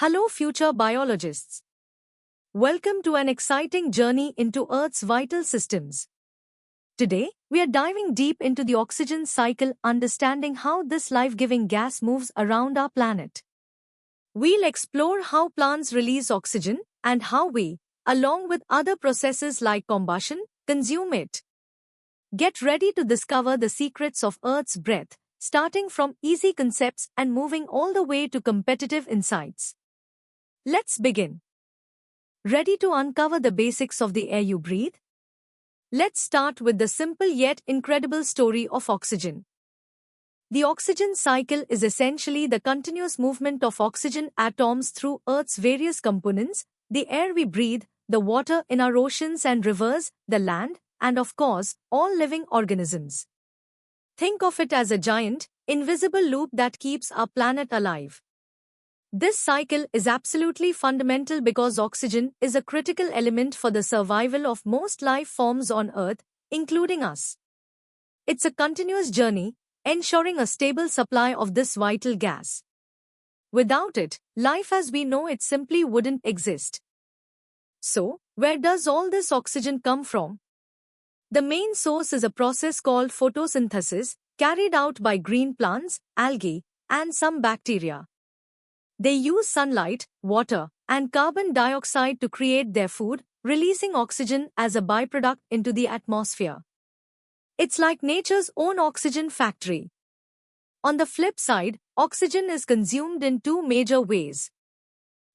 Hello, future biologists. Welcome to an exciting journey into Earth's vital systems. Today, we are diving deep into the oxygen cycle, understanding how this life-giving gas moves around our planet. We'll explore how plants release oxygen and how we, along with other processes like combustion, consume it. Get ready to discover the secrets of Earth's breath, starting from easy concepts and moving all the way to competitive insights. Let's begin. Ready to uncover the basics of the air you breathe? Let's start with the simple yet incredible story of oxygen. The oxygen cycle is essentially the continuous movement of oxygen atoms through Earth's various components: the air we breathe, the water in our oceans and rivers, the land, and of course, all living organisms. Think of it as a giant, invisible loop that keeps our planet alive. This cycle is absolutely fundamental because oxygen is a critical element for the survival of most life forms on Earth, including us. It's a continuous journey, ensuring a stable supply of this vital gas. Without it, life as we know it simply wouldn't exist. So, where does all this oxygen come from? The main source is a process called photosynthesis, carried out by green plants, algae, and some bacteria. They use sunlight, water, and carbon dioxide to create their food, releasing oxygen as a byproduct into the atmosphere. It's like nature's own oxygen factory. On the flip side, oxygen is consumed in two major ways.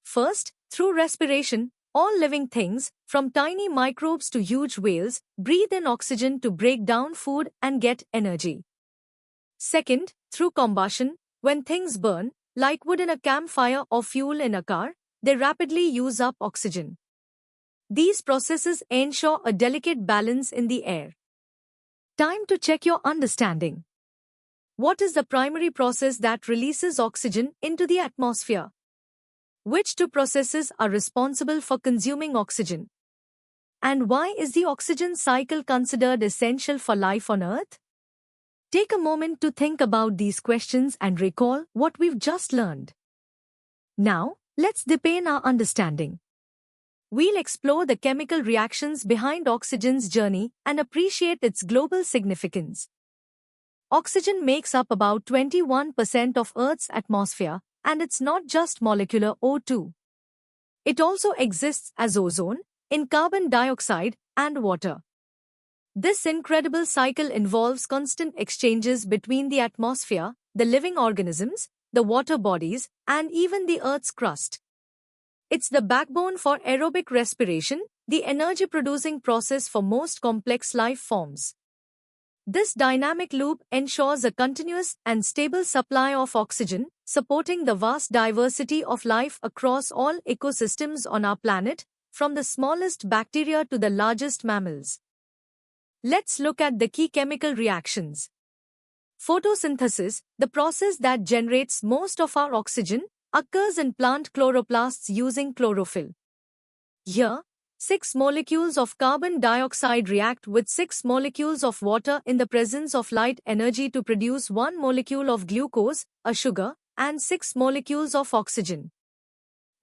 First, through respiration. All living things, from tiny microbes to huge whales, breathe in oxygen to break down food and get energy. Second, through combustion. When things burn, like wood in a campfire or fuel in a car, they rapidly use up oxygen. These processes ensure a delicate balance in the air. Time to check your understanding. What is the primary process that releases oxygen into the atmosphere? Which two processes are responsible for consuming oxygen? And why is the oxygen cycle considered essential for life on Earth? Take a moment to think about these questions and recall what we've just learned. Now, let's deepen our understanding. We'll explore the chemical reactions behind oxygen's journey and appreciate its global significance. Oxygen makes up about 21% of Earth's atmosphere, and it's not just molecular O2. It also exists as ozone, in carbon dioxide, and water. This incredible cycle involves constant exchanges between the atmosphere, the living organisms, the water bodies, and even the Earth's crust. It's the backbone for aerobic respiration, the energy-producing process for most complex life forms. This dynamic loop ensures a continuous and stable supply of oxygen, supporting the vast diversity of life across all ecosystems on our planet, from the smallest bacteria to the largest mammals. Let's look at the key chemical reactions. Photosynthesis, the process that generates most of our oxygen, occurs in plant chloroplasts using chlorophyll. Here, 6 molecules of carbon dioxide react with 6 molecules of water in the presence of light energy to produce 1 molecule of glucose, a sugar, and 6 molecules of oxygen.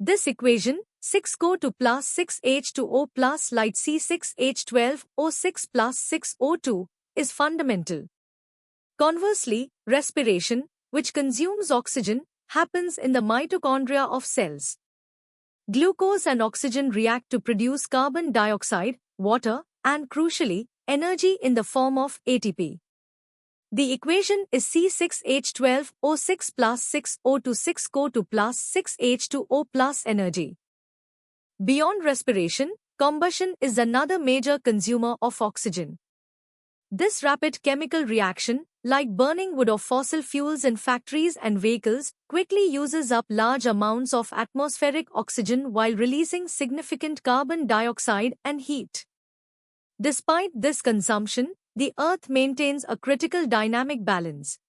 This equation, 6CO2 plus 6H2O plus light C6H12O6 plus 6O2, is fundamental. Conversely, respiration, which consumes oxygen, happens in the mitochondria of cells. Glucose and oxygen react to produce carbon dioxide, water, and crucially, energy in the form of ATP. The equation is C6H12O6 plus 6O2 6CO2 plus 6H2O plus energy. Beyond respiration, combustion is another major consumer of oxygen. This rapid chemical reaction, like burning wood or fossil fuels in factories and vehicles, quickly uses up large amounts of atmospheric oxygen while releasing significant carbon dioxide and heat. Despite this consumption, the Earth maintains a critical dynamic balance.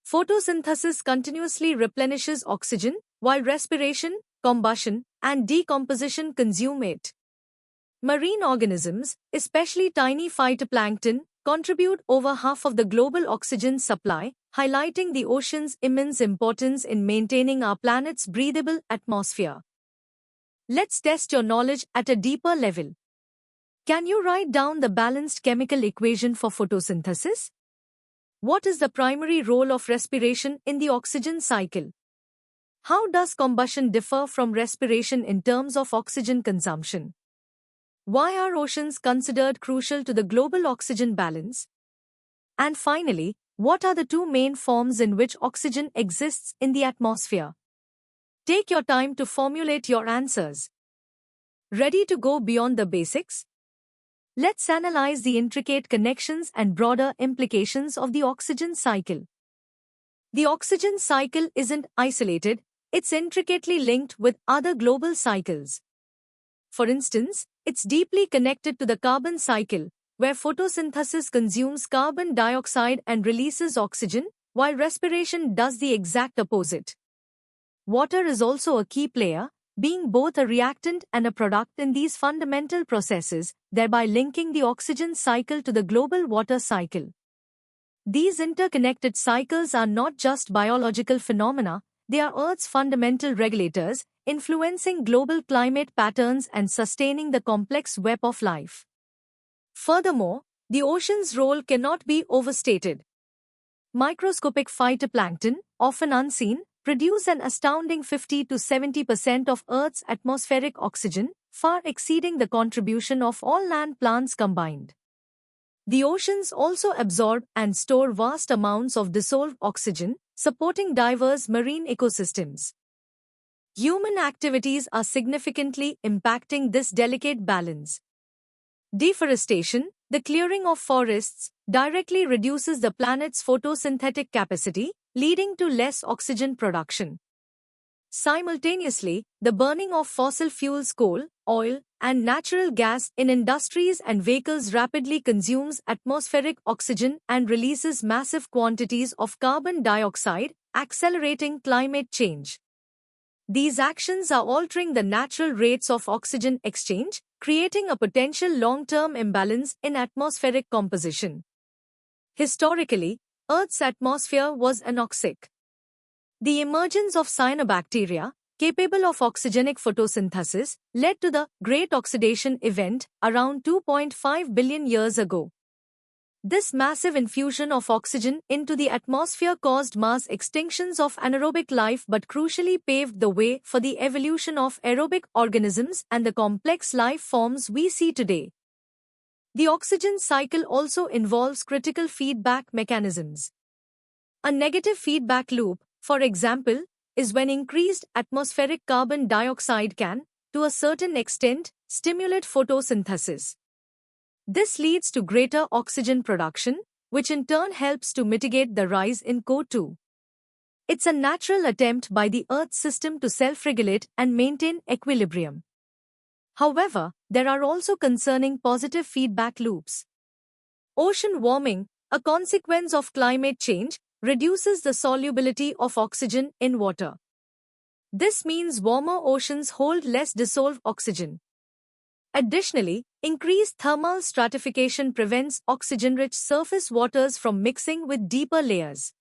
Photosynthesis continuously replenishes oxygen, while respiration, combustion, and decomposition consume it. Marine organisms, especially tiny phytoplankton, contribute over half of the global oxygen supply, highlighting the ocean's immense importance in maintaining our planet's breathable atmosphere. Let's test your knowledge at a deeper level. Can you write down the balanced chemical equation for photosynthesis? What is the primary role of respiration in the oxygen cycle? How does combustion differ from respiration in terms of oxygen consumption? Why are oceans considered crucial to the global oxygen balance? And finally, what are the two main forms in which oxygen exists in the atmosphere? Take your time to formulate your answers. Ready to go beyond the basics? Let's analyze the intricate connections and broader implications of the oxygen cycle. The oxygen cycle isn't isolated, it's intricately linked with other global cycles. For instance, it's deeply connected to the carbon cycle, where photosynthesis consumes carbon dioxide and releases oxygen, while respiration does the exact opposite. Water is also a key player, being both a reactant and a product in these fundamental processes, thereby linking the oxygen cycle to the global water cycle. These interconnected cycles are not just biological phenomena, they are Earth's fundamental regulators, influencing global climate patterns and sustaining the complex web of life. Furthermore, the ocean's role cannot be overstated. Microscopic phytoplankton, often unseen, produce an astounding 50 to 70% of Earth's atmospheric oxygen, far exceeding the contribution of all land plants combined. The oceans also absorb and store vast amounts of dissolved oxygen, supporting diverse marine ecosystems. Human activities are significantly impacting this delicate balance. Deforestation, the clearing of forests, directly reduces the planet's photosynthetic capacity, leading to less oxygen production. Simultaneously, the burning of fossil fuels, coal, oil, and natural gas in industries and vehicles rapidly consumes atmospheric oxygen and releases massive quantities of carbon dioxide, accelerating climate change. These actions are altering the natural rates of oxygen exchange, creating a potential long-term imbalance in atmospheric composition. Historically, Earth's atmosphere was anoxic. The emergence of cyanobacteria, capable of oxygenic photosynthesis, led to the Great Oxidation Event around 2.5 billion years ago. This massive infusion of oxygen into the atmosphere caused mass extinctions of anaerobic life but crucially paved the way for the evolution of aerobic organisms and the complex life forms we see today. The oxygen cycle also involves critical feedback mechanisms. A negative feedback loop, for example, is when increased atmospheric carbon dioxide can, to a certain extent, stimulate photosynthesis. This leads to greater oxygen production, which in turn helps to mitigate the rise in CO2. It's a natural attempt by the Earth system to self-regulate and maintain equilibrium. However, there are also concerning positive feedback loops. Ocean warming, a consequence of climate change, reduces the solubility of oxygen in water. This means warmer oceans hold less dissolved oxygen. Additionally, increased thermal stratification prevents oxygen-rich surface waters from mixing with deeper layers.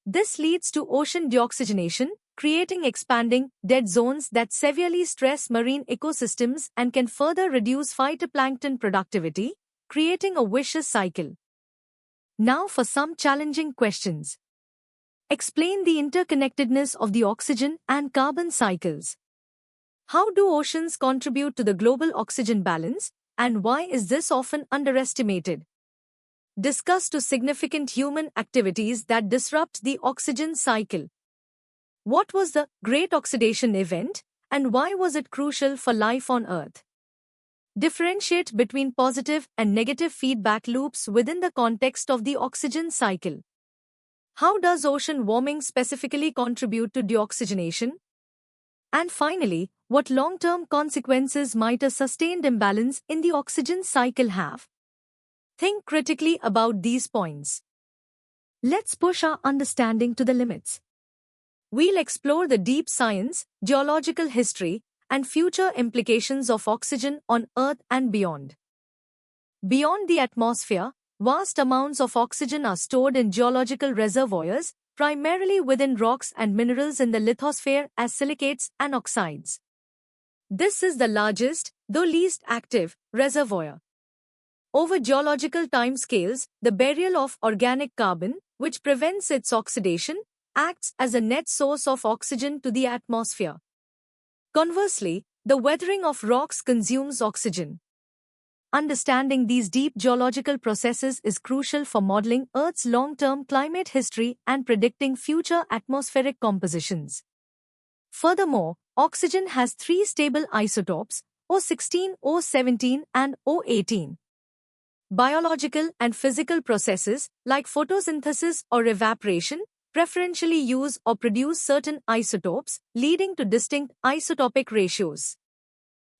This leads to ocean deoxygenation, creating expanding, dead zones that severely stress marine ecosystems and can further reduce phytoplankton productivity, creating a vicious cycle. Now for some challenging questions. Explain the interconnectedness of the oxygen and carbon cycles. How do oceans contribute to the global oxygen balance, and why is this often underestimated? Discuss two significant human activities that disrupt the oxygen cycle. What was the Great Oxidation Event, and why was it crucial for life on Earth? Differentiate between positive and negative feedback loops within the context of the oxygen cycle. How does ocean warming specifically contribute to deoxygenation? And finally, what long-term consequences might a sustained imbalance in the oxygen cycle have? Think critically about these points. Let's push our understanding to the limits. We'll explore the deep science, geological history, and future implications of oxygen on Earth and beyond. Beyond the atmosphere, vast amounts of oxygen are stored in geological reservoirs, primarily within rocks and minerals in the lithosphere as silicates and oxides. This is the largest, though least active, reservoir. Over geological timescales, the burial of organic carbon, which prevents its oxidation, acts as a net source of oxygen to the atmosphere. Conversely, the weathering of rocks consumes oxygen. Understanding these deep geological processes is crucial for modeling Earth's long-term climate history and predicting future atmospheric compositions. Furthermore, oxygen has three stable isotopes, O16, O17, and O18. Biological and physical processes, like photosynthesis or evaporation, preferentially use or produce certain isotopes, leading to distinct isotopic ratios.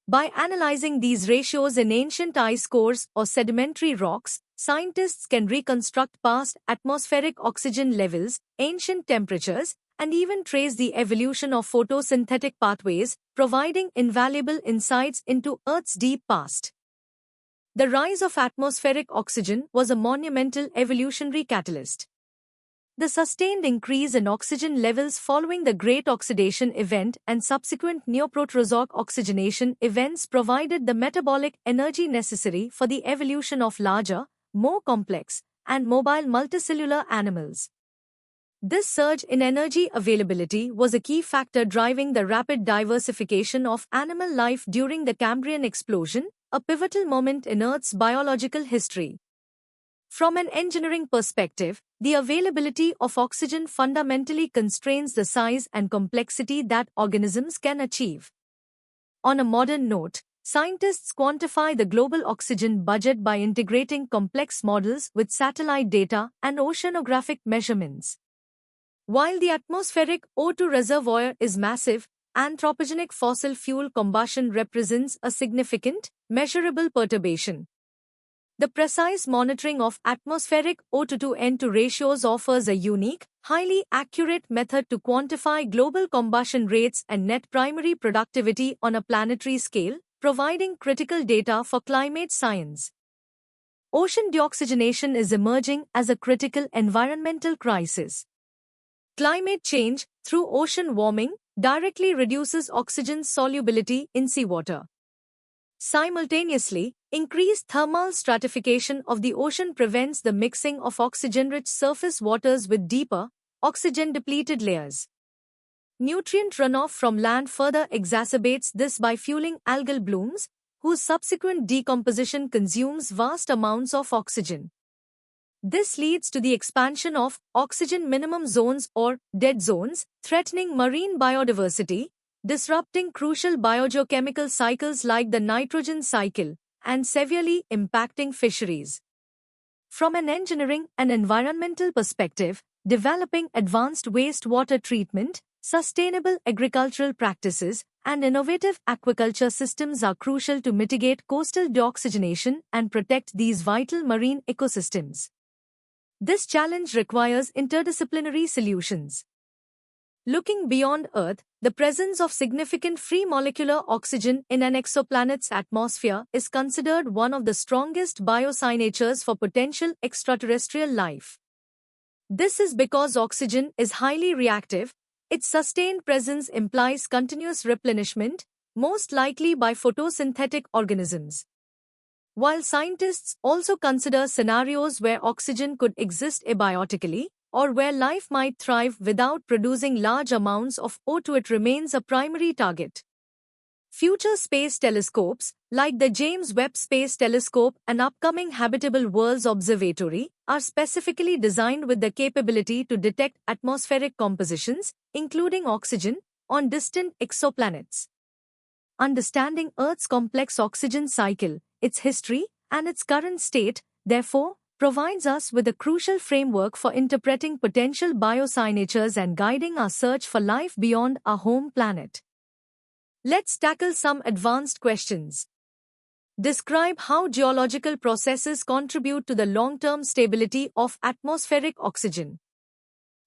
By analyzing these ratios in ancient ice cores or sedimentary rocks, scientists can reconstruct past atmospheric oxygen levels, ancient temperatures, and even trace the evolution of photosynthetic pathways, providing invaluable insights into Earth's deep past. The rise of atmospheric oxygen was a monumental evolutionary catalyst. The sustained increase in oxygen levels following the Great Oxidation Event and subsequent Neoproterozoic oxygenation events provided the metabolic energy necessary for the evolution of larger, more complex, and mobile multicellular animals. This surge in energy availability was a key factor driving the rapid diversification of animal life during the Cambrian explosion, a pivotal moment in Earth's biological history. From an engineering perspective, the availability of oxygen fundamentally constrains the size and complexity that organisms can achieve. On a modern note, scientists quantify the global oxygen budget by integrating complex models with satellite data and oceanographic measurements. While the atmospheric O2 reservoir is massive, anthropogenic fossil fuel combustion represents a significant, measurable perturbation. The precise monitoring of atmospheric O2 to N2 ratios offers a unique, highly accurate method to quantify global combustion rates and net primary productivity on a planetary scale, providing critical data for climate science. Ocean deoxygenation is emerging as a critical environmental crisis. Climate change, through ocean warming, directly reduces oxygen's solubility in seawater. Simultaneously, increased thermal stratification of the ocean prevents the mixing of oxygen-rich surface waters with deeper, oxygen-depleted layers. Nutrient runoff from land further exacerbates this by fueling algal blooms, whose subsequent decomposition consumes vast amounts of oxygen. This leads to the expansion of oxygen minimum zones or dead zones, threatening marine biodiversity, disrupting crucial biogeochemical cycles like the nitrogen cycle, and severely impacting fisheries. From an engineering and environmental perspective, developing advanced wastewater treatment, sustainable agricultural practices, and innovative aquaculture systems are crucial to mitigate coastal deoxygenation and protect these vital marine ecosystems. This challenge requires interdisciplinary solutions. Looking beyond Earth, the presence of significant free molecular oxygen in an exoplanet's atmosphere is considered one of the strongest biosignatures for potential extraterrestrial life. This is because oxygen is highly reactive. Its sustained presence implies continuous replenishment, most likely by photosynthetic organisms. While scientists also consider scenarios where oxygen could exist abiotically, or where life might thrive without producing large amounts of O2, it remains a primary target. Future space telescopes, like the James Webb Space Telescope and upcoming Habitable Worlds Observatory, are specifically designed with the capability to detect atmospheric compositions, including oxygen, on distant exoplanets. Understanding Earth's complex oxygen cycle, its history, and its current state, therefore, provides us with a crucial framework for interpreting potential biosignatures and guiding our search for life beyond our home planet. Let's tackle some advanced questions. Describe how geological processes contribute to the long-term stability of atmospheric oxygen.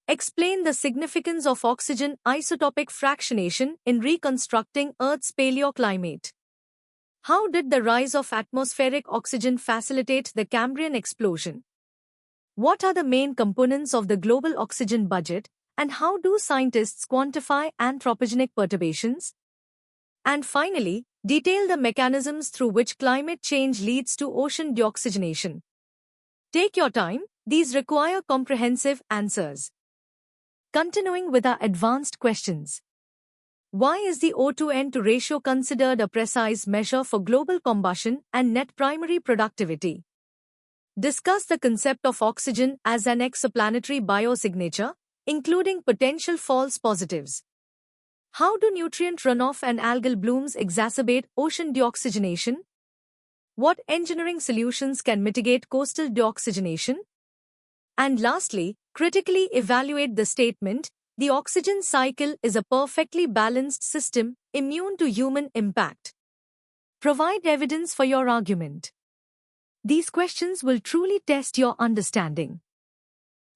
Explain the significance of oxygen isotopic fractionation in reconstructing Earth's paleoclimate. How did the rise of atmospheric oxygen facilitate the Cambrian explosion? What are the main components of the global oxygen budget, and how do scientists quantify anthropogenic perturbations? And finally, detail the mechanisms through which climate change leads to ocean deoxygenation. Take your time, these require comprehensive answers. Continuing with our advanced questions. Why is the O2N2 ratio considered a precise measure for global combustion and net primary productivity? Discuss the concept of oxygen as an exoplanetary biosignature, including potential false positives. How do nutrient runoff and algal blooms exacerbate ocean deoxygenation? What engineering solutions can mitigate coastal deoxygenation? And lastly, critically evaluate the statement, the oxygen cycle is a perfectly balanced system, immune to human impact. Provide evidence for your argument. These questions will truly test your understanding.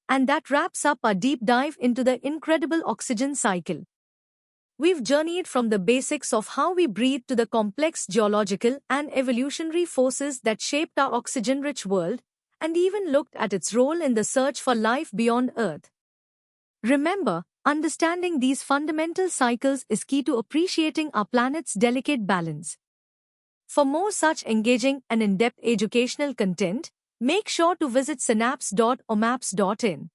And that wraps up our deep dive into the incredible oxygen cycle. We've journeyed from the basics of how we breathe to the complex geological and evolutionary forces that shaped our oxygen-rich world, and even looked at its role in the search for life beyond Earth. Remember, understanding these fundamental cycles is key to appreciating our planet's delicate balance. For more such engaging and in-depth educational content, make sure to visit synapse.omaps.in.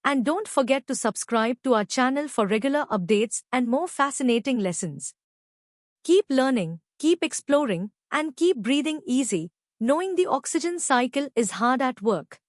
And don't forget to subscribe to our channel for regular updates and more fascinating lessons. Keep learning, keep exploring, and keep breathing easy, knowing the oxygen cycle is hard at work.